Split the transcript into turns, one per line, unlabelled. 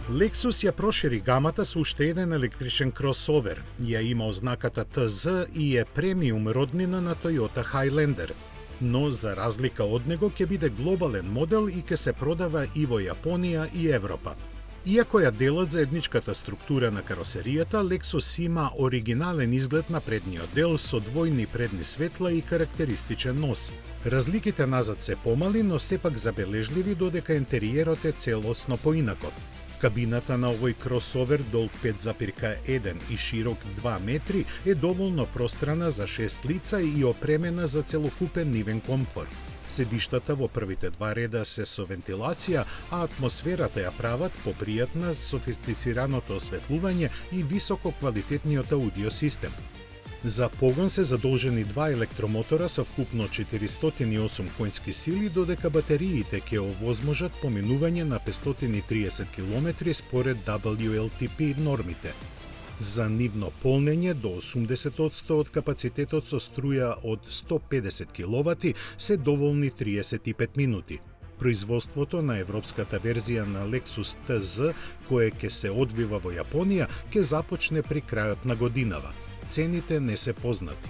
Lexus ја прошири гамата со уште еден електричен кросовер. Ја има ознаката TZ и е премиум роднина на Toyota Highlander. Но за разлика од него ќе биде глобален модел и ќе се продава и во Јапонија и Европа. Иако ја делат заедничката структура на каросеријата, Lexus има оригинален изглед на предниот дел со двојни предни светла и карактеристичен нос. Разликите назад се помали, но сепак забележливи додека интериерот е целосно поинаков. Кабината на овој кросовер долг 5,1 и широк 2 метри е доволно пространа за 6 лица и опремена за целокупен нивен комфорт. Седиштата во првите два реда се со вентилација, а атмосферата ја прават попријатна софистицираното осветлување и високо квалитетниот аудио систем. За погон се задолжени два електромотора со вкупно 408 конски сили, додека батериите ќе овозможат поминување на 530 км според WLTP нормите. За нивно полнење до 80% од капацитетот со струја од 150 кW се доволни 35 минути. Производството на европската верзија на Lexus TZ, кое ќе се одвива во Јапонија, ќе започне при крајот на годинава. Цените не се познати.